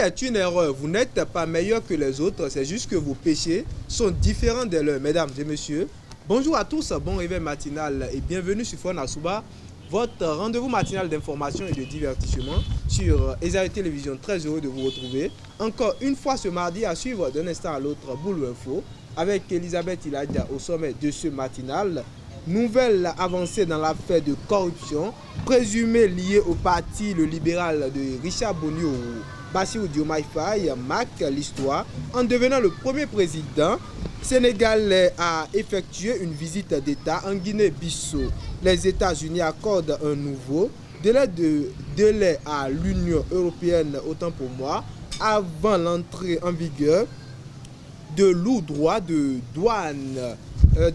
est une erreur. Vous n'êtes pas meilleur que les autres, c'est juste que vos péchés sont différents des leurs. Mesdames et messieurs, bonjour à tous, bon réveil matinal et bienvenue sur Fon Asuba, votre rendez-vous matinal d'information et de divertissement sur Esaïe Télévision. Très heureux de vous retrouver encore une fois ce mardi à suivre d'un instant à l'autre Boulou Info avec Elisabeth Iladia au sommet de ce matinal. Nouvelle avancée dans l'affaire de corruption présumée liée au parti le libéral de Richard Boni ou Bassirou Diomaye Faye marque l'histoire en devenant le premier président sénégalais à effectuer une visite d'État en Guinée-Bissau. Les États-Unis accordent un nouveau délai à l'Union européenne, autant pour moi, avant l'entrée en vigueur de lourds droits de douane.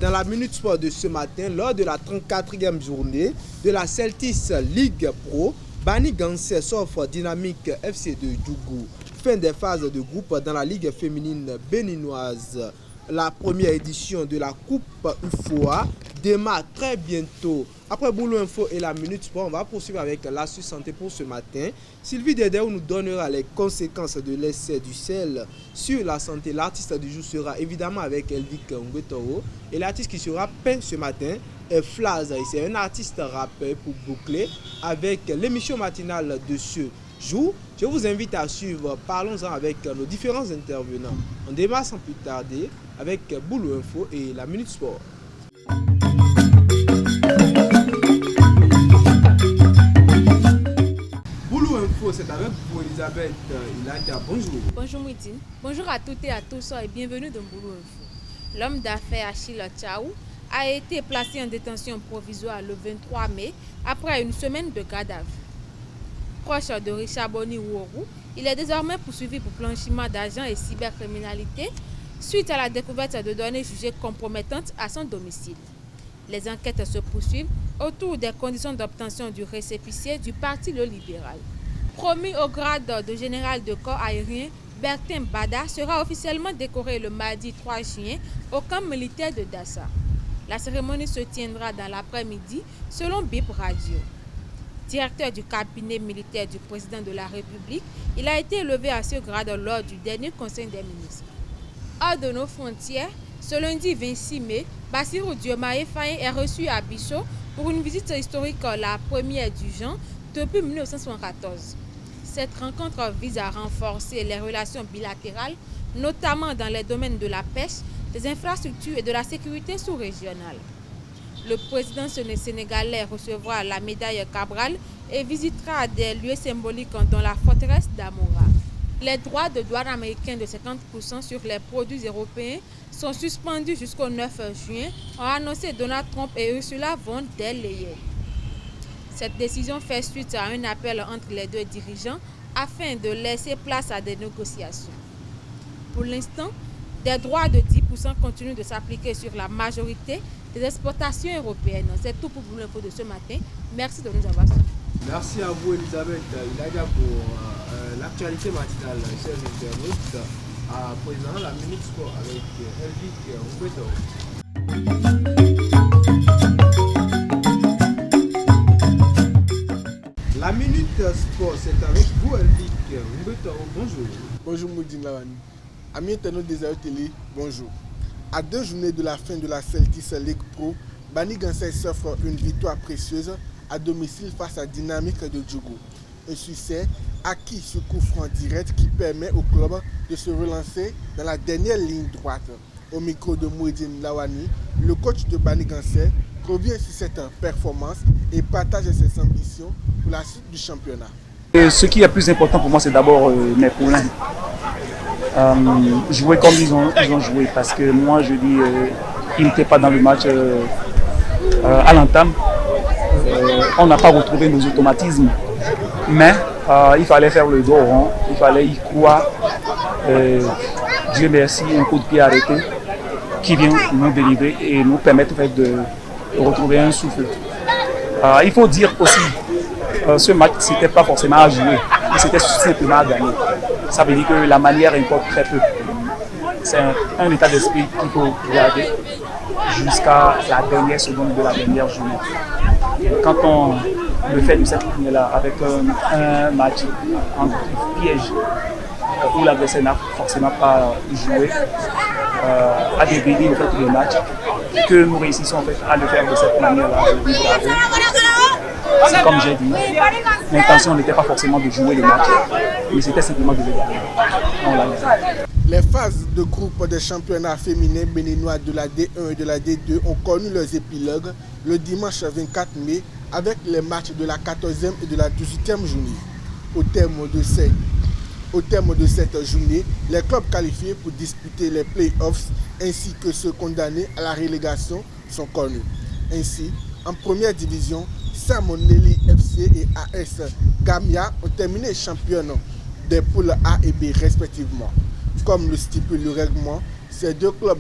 Dans la Minute Sport de ce matin, lors de la 34e journée de la Celtics League Pro, Bani Gansé s'offre Dynamique FC de Djougou. Fin des phases de groupe dans la Ligue féminine béninoise. La première édition de la Coupe UFOA démarre très bientôt. Après Boulot Info et la Minute Sport, on va poursuivre avec l'Astuce Santé pour ce matin. Sylvie Dedeo nous donnera les conséquences de l'essai du sel sur la santé. L'artiste du jour sera évidemment avec Elvic Ngwetoro. Et l'artiste qui sera peint ce matin est Flaz. C'est un artiste rappeur pour boucler avec l'émission matinale de ce jour. Je vous invite à suivre Parlons-en avec nos différents intervenants. On démarre sans plus tarder avec Boulot Info et la Minute Sport. Boulot Info, c'est avec vous Elisabeth Iladia. Bonjour. Bonjour Mouidine. Bonjour à toutes et à tous et bienvenue dans Boulot Info. L'homme d'affaires Achille Tchaou a été placé en détention provisoire le 23 mai après une semaine de garde à vue. Proche de Richard Boni Ouorou, il est désormais poursuivi pour blanchiment d'argent et cybercriminalité suite à la découverte de données jugées compromettantes à son domicile. Les enquêtes se poursuivent autour des conditions d'obtention du récépissé du Parti le libéral. Promu au grade de général de corps aérien, Bertin Bada sera officiellement décoré le mardi 3 juin au camp militaire de Dassa. La cérémonie se tiendra dans l'après-midi selon BIP Radio. Directeur du cabinet militaire du président de la République, il a été élevé à ce grade lors du dernier Conseil des ministres. Hors de nos frontières, ce lundi 26 mai, Bassirou Diomaye Faye est reçu à Bissau pour une visite historique, la première du genre depuis 1974. Cette rencontre vise à renforcer les relations bilatérales, notamment dans les domaines de la pêche, des infrastructures et de la sécurité sous-régionale. Le président sénégalais recevra la médaille Cabral et visitera des lieux symboliques dont la forteresse d'Amoura. Les droits de douane américains de 50% sur les produits européens sont suspendus jusqu'au 9 juin, ont annoncé Donald Trump et Ursula von der Leyen. Cette décision fait suite à un appel entre les deux dirigeants afin de laisser place à des négociations. Pour l'instant, des droits de 10% continuent de s'appliquer sur la majorité des exportations européennes. C'est tout pour vous l'info de ce matin. Merci de nous avoir suivis. Merci à vous Elisabeth Iladia pour l'actualité matinale. Chers internautes, à présent la Minute Sport avec Elvic Ngwetoro. La Minute Sport, c'est avec vous Elvic Ngwetoro. Bonjour. Bonjour Moudine Lavani. Amis internautes des Esaïe Télé, bonjour. À 2 journées de la fin de la Celtics League Pro, Bani Gansé s'offre une victoire précieuse à domicile face à Dynamique de Djougou. Un succès acquis sur coup franc direct qui permet au club de se relancer dans la dernière ligne droite. Au micro de Moudine Lavani, le coach de Bani Gansé revient sur cette performance et partage ses ambitions pour la suite du championnat. Et ce qui est plus important pour moi, c'est d'abord mes poulains. Jouer comme ils ont joué, parce que moi je dis ils n'étaient pas dans le match à l'entame. On n'a pas retrouvé nos automatismes, mais il fallait faire le dos rond, il fallait y croire. Dieu merci, un coup de pied arrêté qui vient nous délivrer et nous permettre de retrouver un souffle. Il faut dire aussi, ce match c'était pas forcément à jouer, c'était simplement à gagner. Ça veut dire que la manière importe très peu. C'est un état d'esprit qu'il faut garder jusqu'à la dernière seconde de la dernière journée. Quand on le fait de cette manière-là, avec un match en piège, où l'adversaire n'a forcément pas joué, à dévier en fait, le match, que nous réussissons en fait, à le faire de cette manière-là. C'est comme j'ai dit, l'intention n'était pas forcément de jouer le match, mais c'était simplement de le gagner. Les phases de groupe des championnats féminins béninois de la D1 et de la D2 ont connu leurs épilogues le dimanche 24 mai avec les matchs de la 14e et de la 18e journée. Au terme de cette journée, les clubs qualifiés pour disputer les play-offs ainsi que ceux condamnés à la relégation sont connus. Ainsi, en première division, Samonelli FC et AS Gamia ont terminé championnes des poules A et B respectivement. Comme le stipule le règlement, ces deux clubs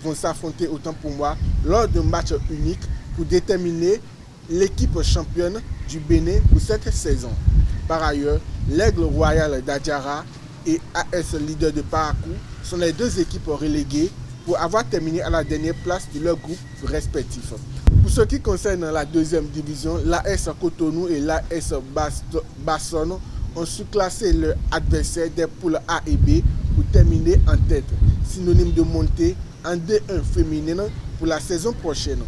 vont s'affronter autant pour moi lors d'un match unique pour déterminer l'équipe championne du Bénin pour cette saison. Par ailleurs, l'Aigle Royal d'Adjara et AS Leader de Parakou sont les deux équipes reléguées pour avoir terminé à la dernière place de leur groupe respectif. Pour ce qui concerne la deuxième division, l'AS Cotonou et l'AS Bassonne ont surclassé leurs adversaires des poules A et B pour terminer en tête, synonyme de montée en D1 féminine pour la saison prochaine.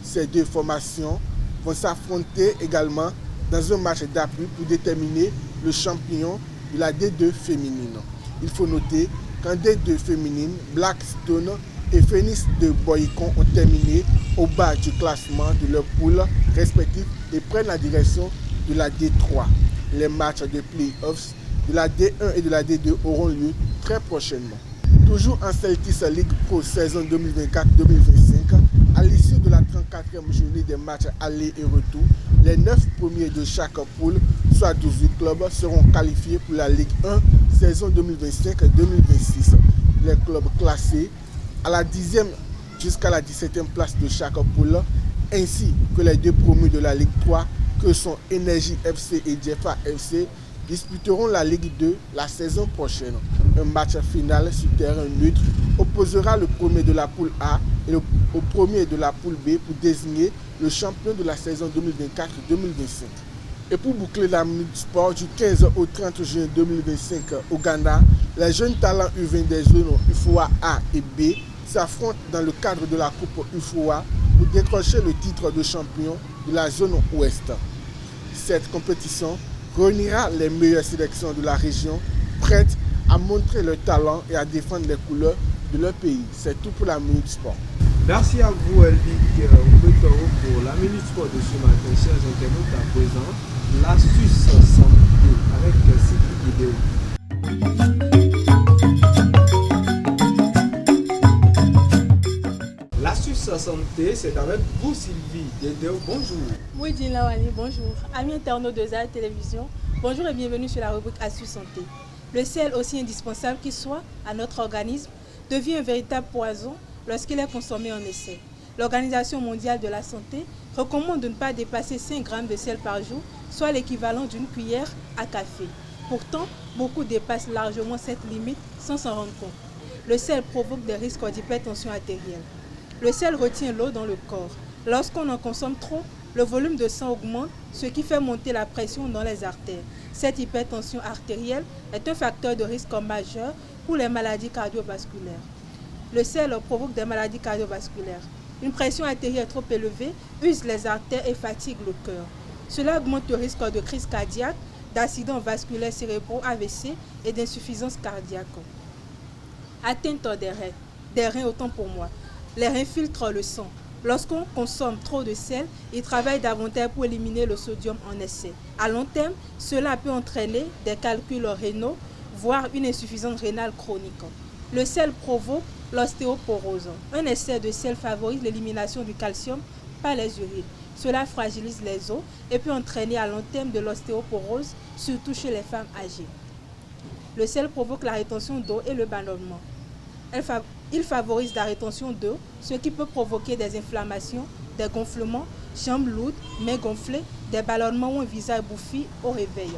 Ces deux formations vont s'affronter également dans un match d'appui pour déterminer le champion de la D2 féminine. Il faut noter qu'en D2 féminine, Blackstone et Phoenix de Boycon ont terminé au bas du classement de leurs poules respectives et prennent la direction de la D3. Les matchs de play-offs de la D1 et de la D2 auront lieu très prochainement. Toujours en Celtics League Pro saison 2024-2025, à l'issue de la 34e journée des matchs aller et retour, les 9 premiers de chaque poule, soit 18 clubs, seront qualifiés pour la Ligue 1 saison 2025-2026. Les clubs classés à la 10e jusqu'à la 17e place de chaque poule, ainsi que les deux promus de la Ligue 3, que sont Énergie FC et Jeffa FC, disputeront la Ligue 2 la saison prochaine. Un match final sur terrain neutre opposera le premier de la poule A et au premier de la poule B pour désigner le champion de la saison 2024-2025. Et pour boucler la minute sport du 15 au 30 juin 2025 au Ghana, les jeunes talents U20 des zones UFOA A et B s'affrontent dans le cadre de la Coupe UFOA pour décrocher le titre de champion de la zone ouest. Cette compétition réunira les meilleures sélections de la région, prêtes à montrer leur talent et à défendre les couleurs de leur pays. C'est tout pour la Minute Sport. Merci à vous, Elvic Roberto, pour la Minute Sport de ce matin. Chers internautes, à présent, l'astuce santé avec cette vidéo. L'astuce santé, c'est avec vous, Sylvie Dédéo. Bonjour. Oui, Lawani, bonjour. Amis internautes de Zara Télévision, bonjour et bienvenue sur la rubrique Astuce santé. Le sel, aussi indispensable qu'il soit à notre organisme, devient un véritable poison lorsqu'il est consommé en excès. L'Organisation mondiale de la santé recommande de ne pas dépasser 5 grammes de sel par jour, soit l'équivalent d'une cuillère à café. Pourtant, beaucoup dépassent largement cette limite sans s'en rendre compte. Le sel provoque des risques d'hypertension artérielle. Le sel retient l'eau dans le corps. Lorsqu'on en consomme trop, le volume de sang augmente, ce qui fait monter la pression dans les artères. Cette hypertension artérielle est un facteur de risque majeur pour les maladies cardiovasculaires. Le sel provoque des maladies cardiovasculaires. Une pression artérielle trop élevée use les artères et fatigue le cœur. Cela augmente le risque de crise cardiaque, d'accidents vasculaires cérébraux AVC et d'insuffisance cardiaque. Atteinte des reins autant pour moi. Les reins filtrent le sang. Lorsqu'on consomme trop de sel, il travaille davantage pour éliminer le sodium en excès. À long terme, cela peut entraîner des calculs rénaux, voire une insuffisance rénale chronique. Le sel provoque l'ostéoporose. Un excès de sel favorise l'élimination du calcium par les urines. Cela fragilise les os et peut entraîner à long terme de l'ostéoporose, surtout chez les femmes âgées. Le sel provoque la rétention d'eau et le ballonnement. Il favorise la rétention d'eau, ce qui peut provoquer des inflammations, des gonflements, jambes lourdes, mains gonflées, des ballonnements ou un visage bouffi au réveil.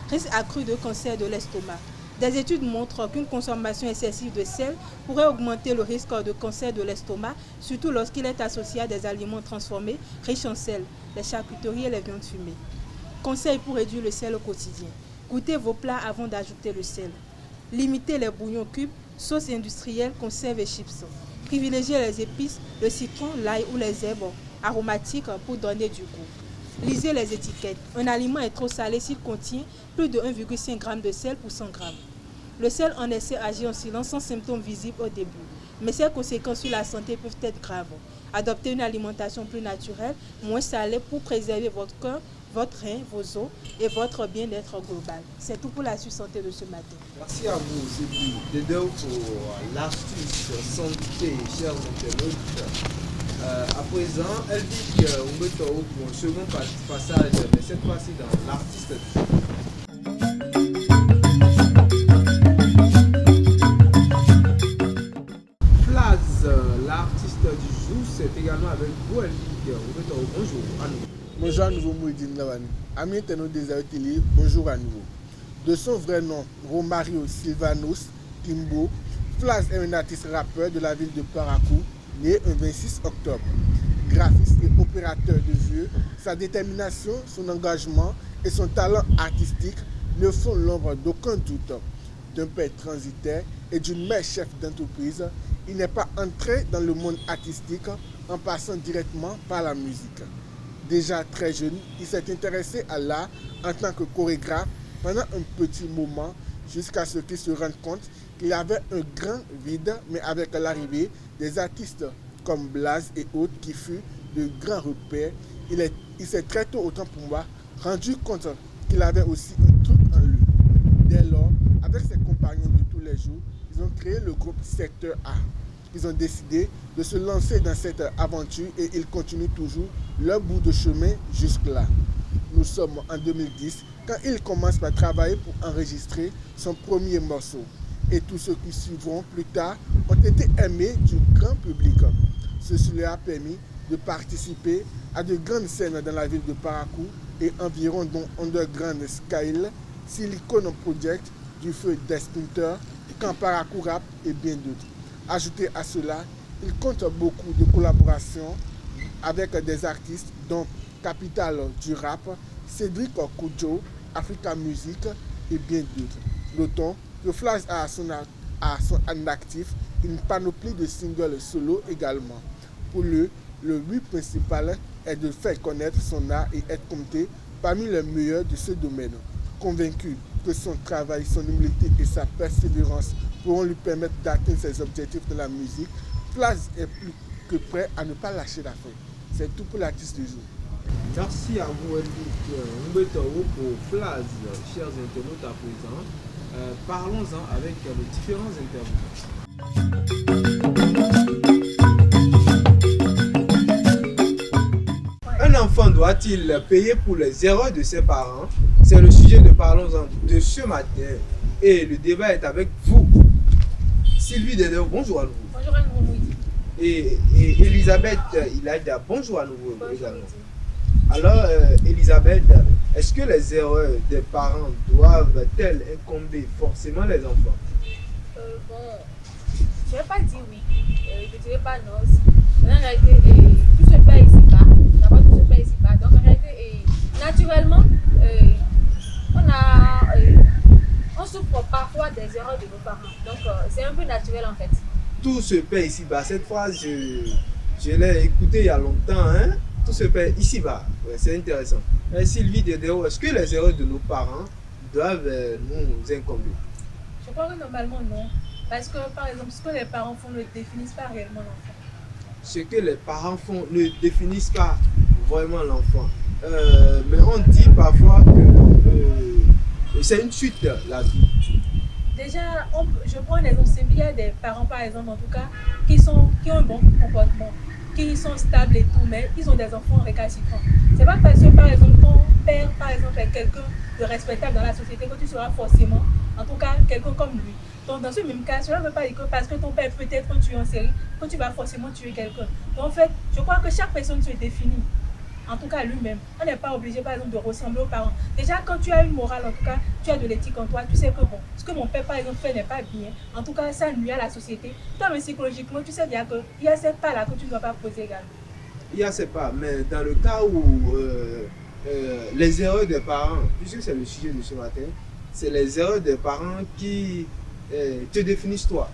Risque accru de cancer de l'estomac. Des études montrent qu'une consommation excessive de sel pourrait augmenter le risque de cancer de l'estomac, surtout lorsqu'il est associé à des aliments transformés riches en sel, les charcuteries et les viandes fumées. Conseil pour réduire le sel au quotidien. Goûtez vos plats avant d'ajouter le sel. Limiter les bouillons cubes, sauces industrielles, conserves et chips. Privilégier les épices, le citron, l'ail ou les herbes aromatiques pour donner du goût. Lisez les étiquettes. Un aliment est trop salé s'il contient plus de 1,5 g de sel pour 100 g. Le sel en excès agit en silence sans symptômes visibles au début, mais ses conséquences sur la santé peuvent être graves. Adoptez une alimentation plus naturelle, moins salée pour préserver votre cœur, votre rein, vos os et votre bien-être global. C'est tout pour la santé de ce matin. Merci à vous, Sylvie Dedeo, pour l'astuce santé, chers internautes. À présent, Elvic Umbeto pour un second passage, mais cette fois-ci dans l'artiste du jour. L'artiste du jour, c'est également avec vous, Elvic Umbeto. Bonjour à nouveau. Bonjour à nouveau, Mouidine Lavani. Amis internautes des télé, bonjour à nouveau. De son vrai nom, Romario Silvanos Timbo, Flaz est un artiste rappeur de la ville de Paracou, né le 26 octobre. Graphiste et opérateur de jeux, sa détermination, son engagement et son talent artistique ne font l'ombre d'aucun doute. D'un père transitaire et d'une mère chef d'entreprise, il n'est pas entré dans le monde artistique en passant directement par la musique. Déjà très jeune, il s'est intéressé à l'art en tant que chorégraphe pendant un petit moment jusqu'à ce qu'il se rende compte qu'il avait un grand vide, mais avec l'arrivée des artistes comme Blaze et autres qui furent de grands repères, il s'est très tôt, autant pour moi, rendu compte qu'il avait aussi un truc en lui. Dès lors, avec ses compagnons de tous les jours, ils ont créé le groupe Secteur A. Ils ont décidé de se lancer dans cette aventure et ils continuent toujours leur bout de chemin jusque-là. Nous sommes en 2010 quand ils commencent par travailler pour enregistrer son premier morceau. Et tous ceux qui suivront plus tard ont été aimés du grand public. Ceci leur a permis de participer à de grandes scènes dans la ville de Paracou et environ dont Underground Scale, Silicon Project, du feu d'Espinter, Camp Paracou Rap et bien d'autres. Ajouté à cela, il compte beaucoup de collaborations avec des artistes dont Capital du Rap, Cédric Kojo, Africa Music et bien d'autres. Notons que Flash a à son actif une panoplie de singles solo également. Pour lui, le but principal est de faire connaître son art et être compté parmi les meilleurs de ce domaine. Convaincu que son travail, son humilité et sa persévérance pourront lui permettre d'atteindre ses objectifs de la musique, Flaz est plus que prêt à ne pas lâcher l'affaire. C'est tout pour l'artiste du jour. Merci à vous, Elvic Umbeto, pour Flaz, chers internautes à présent. Parlons-en avec les différents intervenants. Un enfant doit-il payer pour les erreurs de ses parents? C'est le sujet de Parlons-en de ce matin. Et le débat est avec vous. Sylvie Dedeo, bonjour à nouveau. Bonjour à nouveau, Moïdi. Et Elisabeth Ilaïda, bonjour à nouveau également. Moïdi. Alors, Elisabeth, est-ce que les erreurs des parents doivent-elles incomber forcément les enfants? Bon, je ne vais pas dire oui. Je ne dirais pas non aussi. Mais en réalité, tout se fait ici-bas. D'abord, tout se fait ici-bas. Donc, en réalité, naturellement, on souffre parfois des erreurs de nos parents. Donc, c'est un peu naturel en fait. Tout se paie ici-bas. Cette phrase, je l'ai écoutée il y a longtemps. Hein? Tout se paie ici-bas. Ouais, c'est intéressant. Sylvie Dedeo, est-ce que les erreurs de nos parents doivent nous incomber? Je crois que normalement non. Parce que par exemple, ce que les parents font ne définissent pas réellement l'enfant. Ce que les parents font ne définissent pas vraiment l'enfant. Mais on dit parfois que c'est une suite, la vie. Déjà, je prends un exemple simple. Il y a des parents, par exemple, en tout cas, qui ont un bon comportement, qui sont stables et tout, mais ils ont des enfants récalcitrants. C'est pas parce que, par exemple, ton père, par exemple, est quelqu'un de respectable dans la société que tu seras forcément, en tout cas, quelqu'un comme lui. Donc, dans ce même cas, cela ne veut pas dire que parce que ton père peut être un tueur en série, que tu vas forcément tuer quelqu'un. Donc, en fait, je crois que chaque personne se définit. En tout cas lui-même. On n'est pas obligé par exemple de ressembler aux parents. Déjà quand tu as une morale, en tout cas, tu as de l'éthique en toi, tu sais que bon, ce que mon père par exemple fait n'est pas bien. En tout cas, ça nuit à la société. Toi, mais psychologiquement, tu sais bien qu'il y a ces pas-là que tu ne dois pas poser également. Il y a ces pas, mais dans le cas où les erreurs des parents, puisque c'est le sujet de ce matin, c'est les erreurs des parents qui te définissent toi.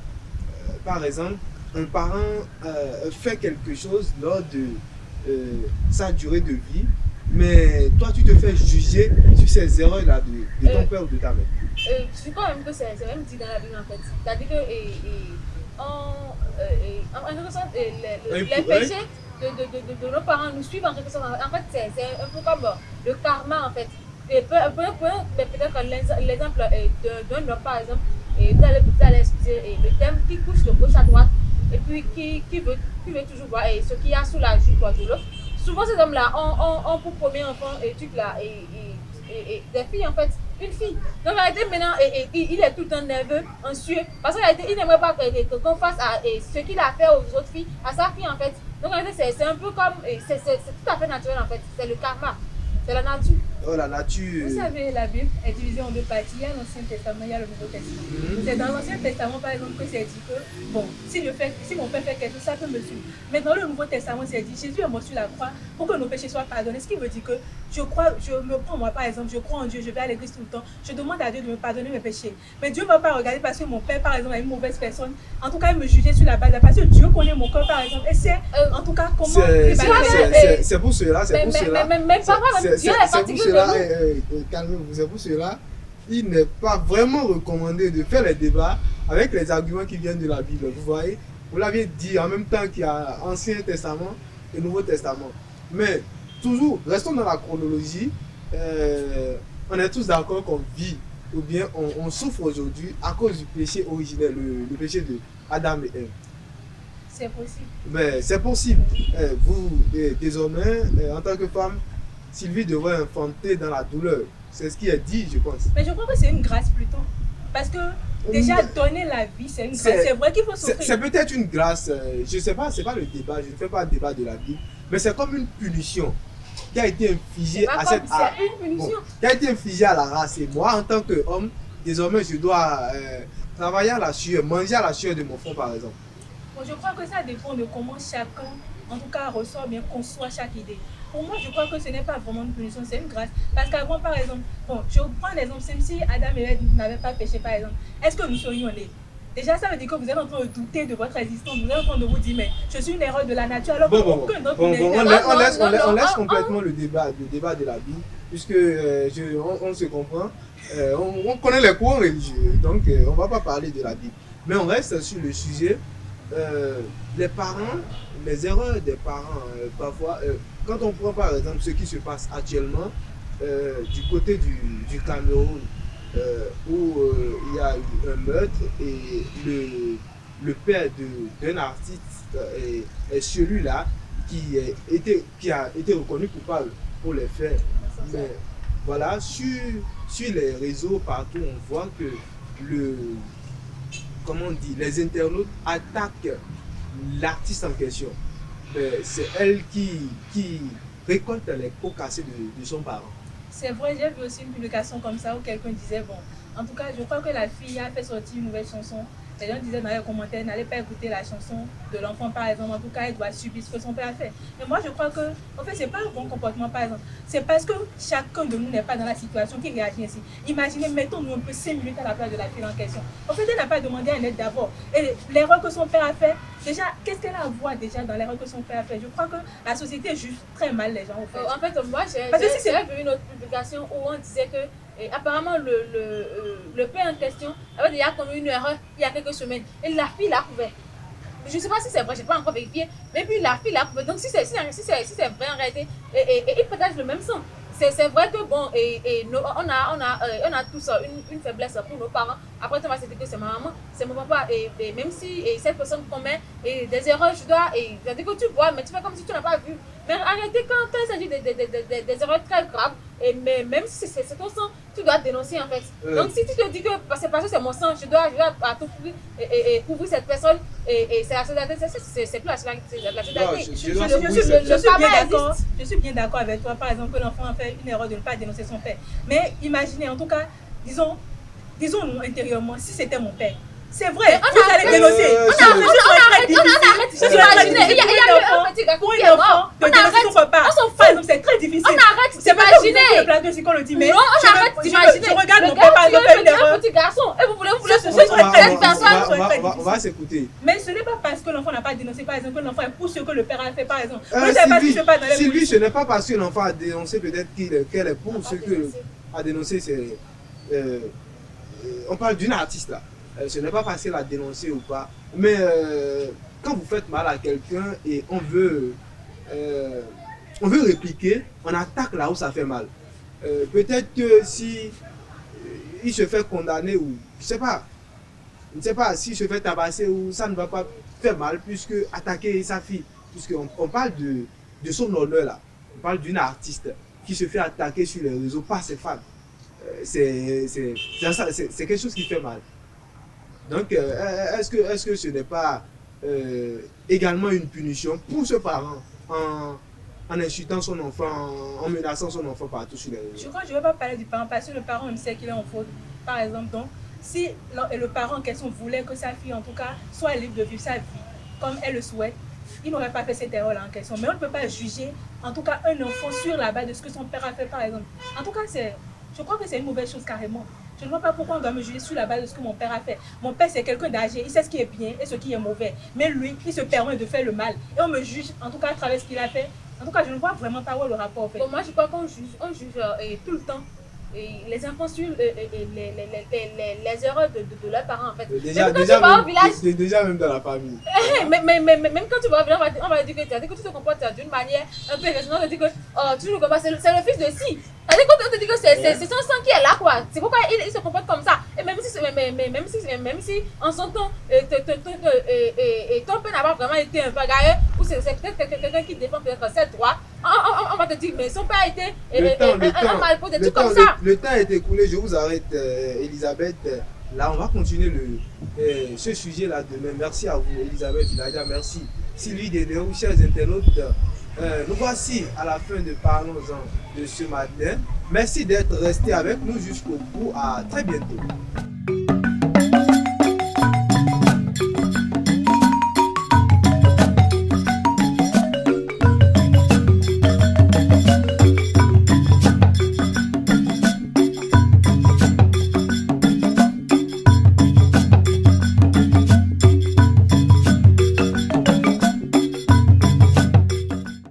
Par exemple, un parent fait quelque chose lors de sa durée de vie, mais toi tu te fais juger sur ces erreurs-là de ton père ou de ta mère. Je crois même que c'est même dit dans la Bible en fait. C'est-à-dire que en quelque sorte, les péchés de nos parents nous suivent en quelque sorte. En fait, c'est un peu comme le karma en fait. Et peut-être que l'exemple d'un homme par exemple, et vous allez excuser le thème qui couche de gauche à droite et puis qui veut toujours voir ce qu'il y a sous la jupe de l'autre. Souvent ces hommes-là ont pour premier enfant et truc là et des filles en fait, une fille. Donc en réalité maintenant il est tout le temps nerveux, anxieux parce qu'en réalité il n'aimerait pas qu'on fasse ce qu'il a fait aux autres filles, à sa fille en fait. Donc en réalité c'est un peu comme, c'est tout à fait naturel en fait, c'est le karma, c'est la nature. Oh la nature. Vous savez, la Bible est divisée en deux parties. Il y a l'Ancien Testament, il y a le Nouveau Testament. C'est dans l'Ancien Testament, par exemple, que c'est dit que, bon, si mon père fait quelque chose, ça peut me suivre. Mais dans le Nouveau Testament, c'est dit, Jésus est mort sur la croix pour que nos péchés soient pardonnés. Ce qui veut dire que je me prends, moi, par exemple, je crois en Dieu, je vais à l'église tout le temps, je demande à Dieu de me pardonner mes péchés. Mais Dieu ne va pas regarder parce que mon père, par exemple, est une mauvaise personne. En tout cas, il me jugeait sur la base, parce que Dieu connaît mon cœur, par exemple. Et c'est, en tout cas, comment... C'est pour cela, calmez-vous, c'est pour cela il n'est pas vraiment recommandé de faire les débats avec les arguments qui viennent de la Bible. Vous voyez, vous l'aviez dit en même temps qu'il y a Ancien Testament et Nouveau Testament. Mais toujours, restons dans la chronologie. On est tous d'accord qu'on vit ou bien on souffre aujourd'hui à cause du péché originel, le péché de Adam et Ève. C'est possible. Mais c'est possible. Vous, désormais, en tant que femme, Sylvie devrait enfanter dans la douleur. C'est ce qui est dit, je pense. Mais je crois que c'est une grâce plutôt. Parce que déjà, donner la vie, c'est une grâce. C'est vrai qu'il faut souffrir. C'est peut-être une grâce. Je ne sais pas, c'est pas le débat. Je ne fais pas le débat de la Bible. Mais c'est comme une punition qui a été infligée à cette race. C'est une punition. Qui a été infligée à la race. Et moi, en tant qu'homme, désormais, je dois travailler à la sueur, manger à la sueur de mon front, par exemple. Bon, je crois que ça dépend de comment chacun, en tout cas, ressort bien, conçoit chaque idée. Pour moi, je crois que ce n'est pas vraiment une punition, c'est une grâce. Parce qu'avant, par exemple, bon, je prends l'exemple, si Adam et Ève n'avaient pas péché, par exemple, est-ce que nous serions nés? Déjà, ça veut dire que vous êtes en train de douter de votre existence, vous êtes en train de vous dire, mais je suis une erreur de la nature, alors qu'aucun autre on laisse complètement le débat de la Bible, puisque on se comprend, on connaît les courants religieux, donc on ne va pas parler de la Bible. Mais on reste sur le sujet. Les parents, les erreurs des parents, parfois, quand on prend par exemple ce qui se passe actuellement du côté du Cameroun, où il y a eu un meurtre et le père d'un artiste est celui-là qui a été reconnu coupable pour les faits. Mais voilà, sur les réseaux partout, on voit que comment on dit, les internautes attaquent l'artiste en question. C'est elle qui récolte les pots cassés de son parent. C'est vrai, j'ai vu aussi une publication comme ça où quelqu'un disait, bon, en tout cas, je crois que la fille a fait sortir une nouvelle chanson. Les gens disaient dans les commentaires, n'allez pas écouter la chanson de l'enfant, par exemple. En tout cas, elle doit subir ce que son père a fait. Mais moi, je crois que, en fait, c'est pas un bon comportement, par exemple. C'est parce que chacun de nous n'est pas dans la situation qui réagit ainsi. Imaginez, mettons-nous un peu 5 minutes à la place de la fille en question. En fait, elle n'a pas demandé un aide d'abord. Et l'erreur que son père a fait, déjà, qu'est-ce qu'elle a à voir déjà dans l'erreur que son père a fait? Je crois que la société juge très mal les gens, au fait. En fait, moi, j'ai vu une autre publication où on disait que apparemment le père en question avait déjà commis une erreur il y a quelques semaines et la fille l'a couvert. Je ne sais pas si c'est vrai, je n'ai pas encore vérifié, mais puis la fille l'a couvert. Donc si c'est vrai en réalité, et ils partagent le même sang. C'est vrai que bon, on a tous une faiblesse pour nos parents. Après, on va se dire que c'est ma maman, c'est mon papa. Et même si cette personne commet des erreurs, je dois dire que tu vois, mais tu fais comme si tu n'as pas vu. Mais en réalité, quand il s'agit des erreurs très graves, mais même si c'est ton sang, tu dois dénoncer en fait. Donc si tu te dis que c'est parce que c'est mon sang, je dois à tout prix couvrir cette personne, et c'est la solidarité, c'est plus la solidarité. Je suis bien d'accord avec toi, par exemple, que l'enfant a fait une erreur de ne pas dénoncer son père. Mais imaginez, en tout cas, disons-nous intérieurement, si c'était mon père, c'est vrai, vous allez dénoncer. On arrête d'imaginer. Il y a eu un petit gars qui est mort. On arrête son papa. Par exemple, c'est très difficile. On arrête d'imaginer. C'est pas qu'on le dit, mais non, on arrête d'imaginer. Je regarde mon père, par exemple, faire une erreur. Un petit garçon. Et vous voulez je on va s'écouter. Mais ce n'est pas parce que l'enfant n'a pas dénoncé, par exemple, que l'enfant est pour ce que le père a fait, par exemple. Sylvie, ce n'est pas parce que l'enfant a dénoncé peut-être qu'elle est pour ce que a dénoncé. On parle d'une artiste là. Ce n'est pas parce qu'elle a dénoncé ou pas. Mais quand vous faites mal à quelqu'un et on veut répliquer, on attaque là où ça fait mal. Peut-être que si il se fait condamner ou je ne sais pas si se fait tabasser ou ça ne va pas faire mal puisque attaquer sa fille, puisqu'on parle de son honneur là, on parle d'une artiste qui se fait attaquer sur les réseaux par ses fans. C'est quelque chose qui fait mal. Donc est-ce que ce n'est pas également une punition pour ce parent en insultant son enfant, en menaçant son enfant partout sur les réseaux? Je crois que je ne vais pas parler du parent parce que le parent même sait qu'il est en faute. Par exemple, donc, si le parent en question voulait que sa fille, en tout cas, soit libre de vivre sa vie comme elle le souhaite, il n'aurait pas fait cette erreur-là en question. Mais on ne peut pas juger, en tout cas, un enfant sur la base de ce que son père a fait, par exemple. En tout cas, je crois que c'est une mauvaise chose carrément. Je ne vois pas pourquoi on doit me juger sur la base de ce que mon père a fait. Mon père, c'est quelqu'un d'âgé, il sait ce qui est bien et ce qui est mauvais. Mais lui, il se permet de faire le mal. Et on me juge, en tout cas, à travers ce qu'il a fait. En tout cas, je ne vois vraiment pas où le rapport fait. Bon, moi, je crois qu'on juge tout le temps. Et les enfants suivent les erreurs de leurs parents en fait. Déjà même dans la famille. Même quand tu vas au village, on va dire que tu te comportes d'une manière un peu raisonnable, on va dire que tu le comportes, c'est le fils de si. C'est-à-dire qu'on te dit que c'est son sang qui est là quoi. C'est pourquoi il se comporte comme ça. Et même si en son temps ton père n'a pas vraiment été un bagarreur ou c'est peut-être quelqu'un qui défend peut-être ses droits, on va te dire mais son père a été un malpos, des trucs comme ça. Le temps est écoulé, je vous arrête Elisabeth. Là on va continuer ce sujet là demain. Merci à vous Elisabeth, Ilaïda, merci. Sylvie Deléo, chers internautes. Nous voici à la fin de Parlons-en de ce matin. Merci d'être resté avec nous jusqu'au bout. À très bientôt.